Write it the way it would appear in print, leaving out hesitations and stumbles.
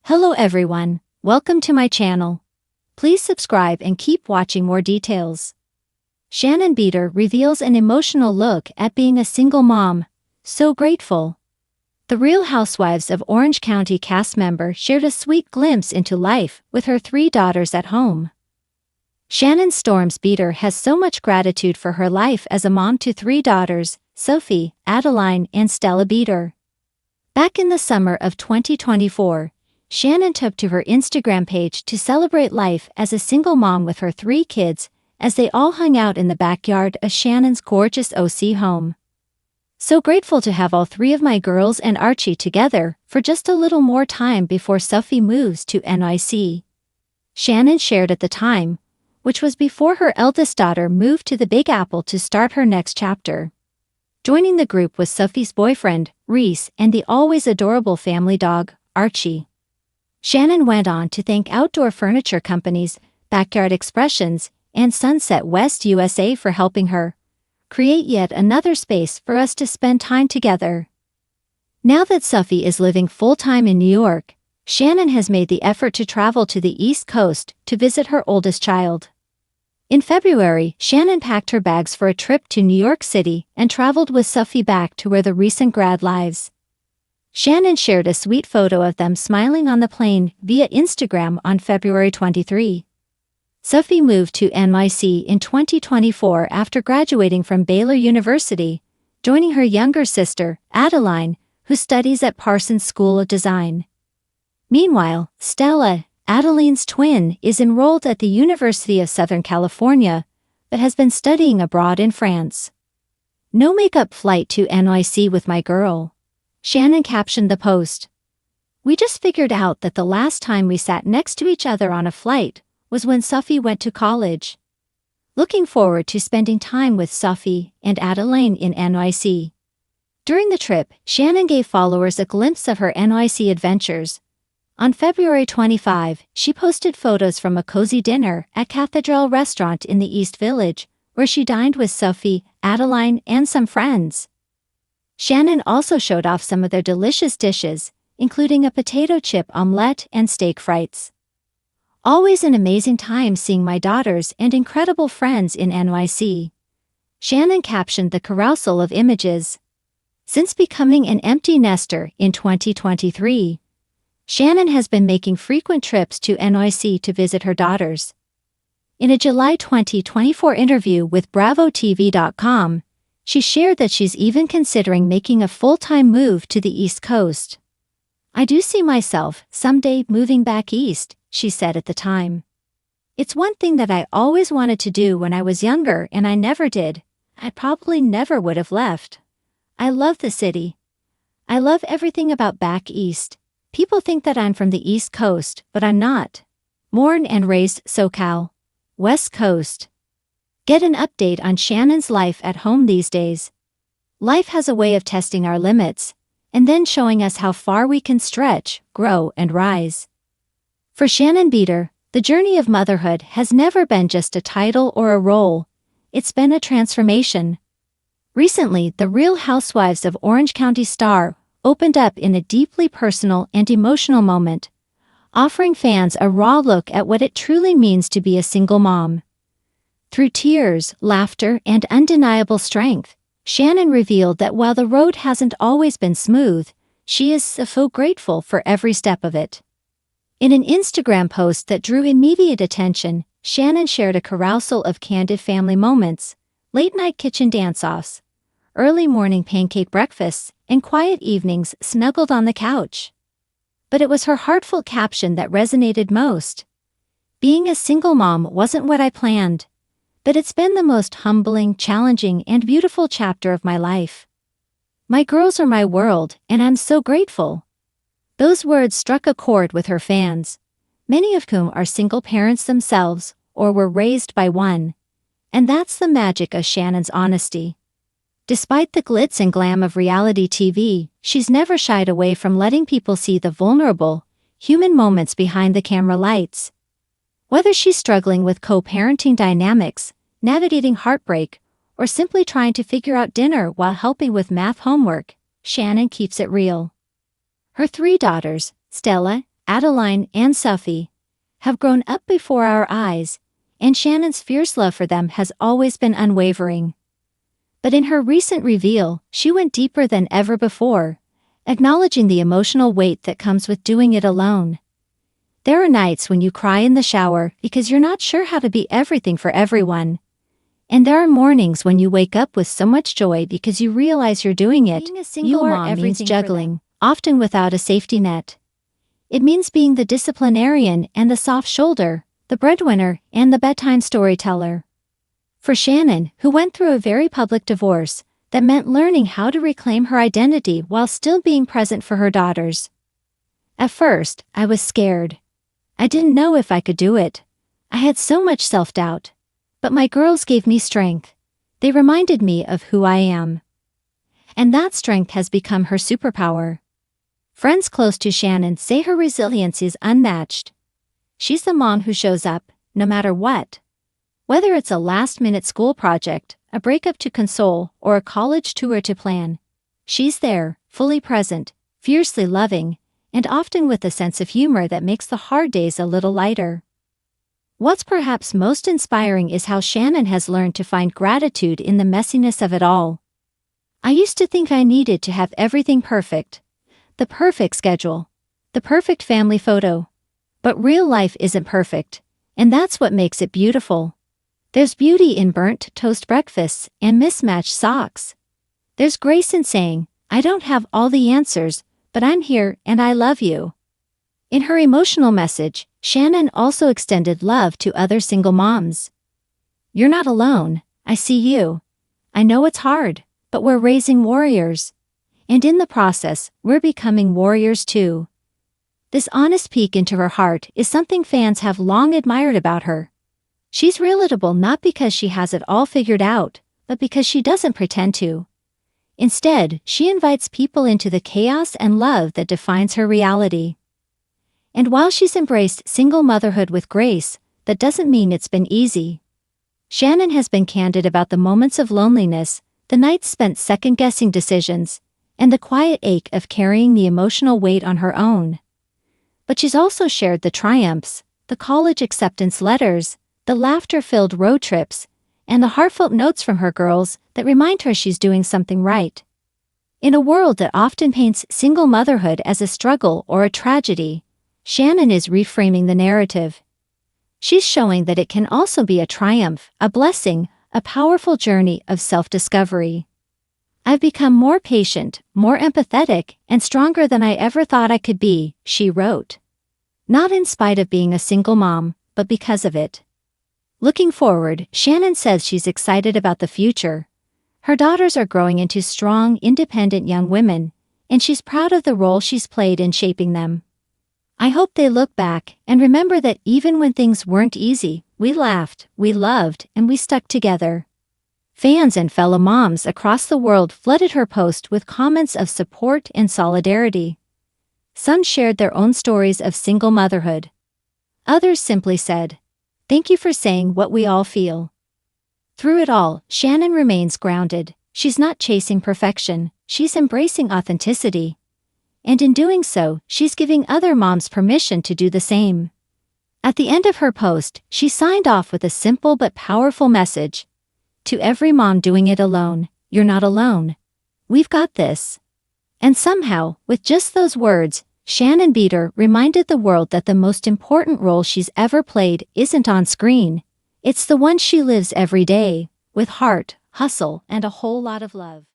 Hello everyone, welcome to my channel. Please subscribe and keep watching more details. Shannon Beador reveals an emotional look at being a single mom. So grateful. The Real Housewives of Orange County cast member shared a sweet glimpse into life with her 3 daughters at home. Shannon Storms Beador has so much gratitude for her life as a mom to 3 daughters, Sophie, Adeline, and Stella Beador. Back in the summer of 2024, Shannon took to her Instagram page to celebrate life as a single mom with her 3 kids as they all hung out in the backyard of Shannon's gorgeous OC home. So grateful to have all 3 of my girls and Archie together for just a little more time before Sophie moves to NYC. Shannon shared at the time, which was before her eldest daughter moved to the Big Apple to start her next chapter. Joining the group was Sophie's boyfriend, Reese, and the always adorable family dog, Archie. Shannon went on to thank outdoor furniture companies, Backyard Expressions, and Sunset West USA for helping her create yet another space for us to spend time together. Now that Sophie is living full-time in New York, Shannon has made the effort to travel to the East Coast to visit her oldest child. In February, Shannon packed her bags for a trip to New York City and traveled with Sophie back to where the recent grad lives. Shannon shared a sweet photo of them smiling on the plane via Instagram on February 23. Sophie moved to NYC in 2024 after graduating from Baylor University, joining her younger sister, Adeline, who studies at Parsons School of Design. Meanwhile, Stella, Adeline's twin, is enrolled at the University of Southern California, but has been studying abroad in France. "No makeup flight to NYC with my girl," Shannon captioned the post. "We just figured out that the last time we sat next to each other on a flight was when Sophie went to college. Looking forward to spending time with Sophie and Adeline in NYC." During the trip, Shannon gave followers a glimpse of her NYC adventures. On February 25, she posted photos from a cozy dinner at Cathedral Restaurant in the East Village, where she dined with Sophie, Adeline, and some friends. Shannon also showed off some of their delicious dishes, including a potato chip omelette and steak frites. "Always an amazing time seeing my daughters and incredible friends in NYC." Shannon captioned the carousel of images. Since becoming an empty nester in 2023, Shannon has been making frequent trips to NYC to visit her daughters. In a July 2024 interview with BravoTV.com, she shared that she's even considering making a full-time move to the East Coast. "I do see myself someday moving back east," she said at the time. "It's one thing that I always wanted to do when I was younger and I never did. I probably never would have left. I love the city. I love everything about back east. People think that I'm from the East Coast, but I'm not. Born and raised SoCal. West Coast." Get an update on Shannon's life at home these days. Life has a way of testing our limits, and then showing us how far we can stretch, grow, and rise. For Shannon Beador, the journey of motherhood has never been just a title or a role. It's been a transformation. Recently, the Real Housewives of Orange County star opened up in a deeply personal and emotional moment, offering fans a raw look at what it truly means to be a single mom. Through tears, laughter, and undeniable strength, Shannon revealed that while the road hasn't always been smooth, she is so grateful for every step of it. In an Instagram post that drew immediate attention, Shannon shared a carousel of candid family moments, late-night kitchen dance-offs, early morning pancake breakfasts, and quiet evenings snuggled on the couch. But it was her heartfelt caption that resonated most. "Being a single mom wasn't what I planned, but it's been the most humbling, challenging, and beautiful chapter of my life. My girls are my world, and I'm so grateful." Those words struck a chord with her fans, many of whom are single parents themselves or were raised by one. And that's the magic of Shannon's honesty. Despite the glitz and glam of reality TV, she's never shied away from letting people see the vulnerable, human moments behind the camera lights. Whether she's struggling with co-parenting dynamics, navigating heartbreak, or simply trying to figure out dinner while helping with math homework, Shannon keeps it real. Her 3 daughters, Stella, Adeline, and Sophie, have grown up before our eyes, and Shannon's fierce love for them has always been unwavering. But in her recent reveal, she went deeper than ever before, acknowledging the emotional weight that comes with doing it alone. There are nights when you cry in the shower because you're not sure how to be everything for everyone. And there are mornings when you wake up with so much joy because you realize you're doing it. Being a single mom means juggling, often without a safety net. It means being the disciplinarian and the soft shoulder, the breadwinner and the bedtime storyteller. For Shannon, who went through a very public divorce, that meant learning how to reclaim her identity while still being present for her daughters. At first, I was scared. I didn't know if I could do it. I had so much self-doubt. But my girls gave me strength. They reminded me of who I am. And that strength has become her superpower. Friends close to Shannon say her resilience is unmatched. She's the mom who shows up, no matter what. Whether it's a last-minute school project, a breakup to console, or a college tour to plan, she's there, fully present, fiercely loving, and often with a sense of humor that makes the hard days a little lighter. What's perhaps most inspiring is how Shannon has learned to find gratitude in the messiness of it all. I used to think I needed to have everything perfect. The perfect schedule. The perfect family photo. But real life isn't perfect, and that's what makes it beautiful. There's beauty in burnt toast breakfasts and mismatched socks. There's grace in saying, I don't have all the answers, but I'm here and I love you. In her emotional message, Shannon also extended love to other single moms. You're not alone, I see you. I know it's hard, but we're raising warriors. And in the process, we're becoming warriors too. This honest peek into her heart is something fans have long admired about her. She's relatable not because she has it all figured out, but because she doesn't pretend to. Instead, she invites people into the chaos and love that defines her reality. And while she's embraced single motherhood with grace, that doesn't mean it's been easy. Shannon has been candid about the moments of loneliness, the nights spent second-guessing decisions, and the quiet ache of carrying the emotional weight on her own. But she's also shared the triumphs, the college acceptance letters, the laughter-filled road trips, and the heartfelt notes from her girls that remind her she's doing something right. In a world that often paints single motherhood as a struggle or a tragedy, Shannon is reframing the narrative. She's showing that it can also be a triumph, a blessing, a powerful journey of self-discovery. I've become more patient, more empathetic, and stronger than I ever thought I could be, she wrote. Not in spite of being a single mom, but because of it. Looking forward, Shannon says she's excited about the future. Her daughters are growing into strong, independent young women, and she's proud of the role she's played in shaping them. I hope they look back and remember that even when things weren't easy, we laughed, we loved, and we stuck together. Fans and fellow moms across the world flooded her post with comments of support and solidarity. Some shared their own stories of single motherhood. Others simply said, "Thank you for saying what we all feel." Through it all, Shannon remains grounded. She's not chasing perfection, she's embracing authenticity. And in doing so, she's giving other moms permission to do the same. At the end of her post, she signed off with a simple but powerful message. To every mom doing it alone, you're not alone. We've got this. And somehow, with just those words, Shannon Beador reminded the world that the most important role she's ever played isn't on screen. It's the one she lives every day, with heart, hustle, and a whole lot of love.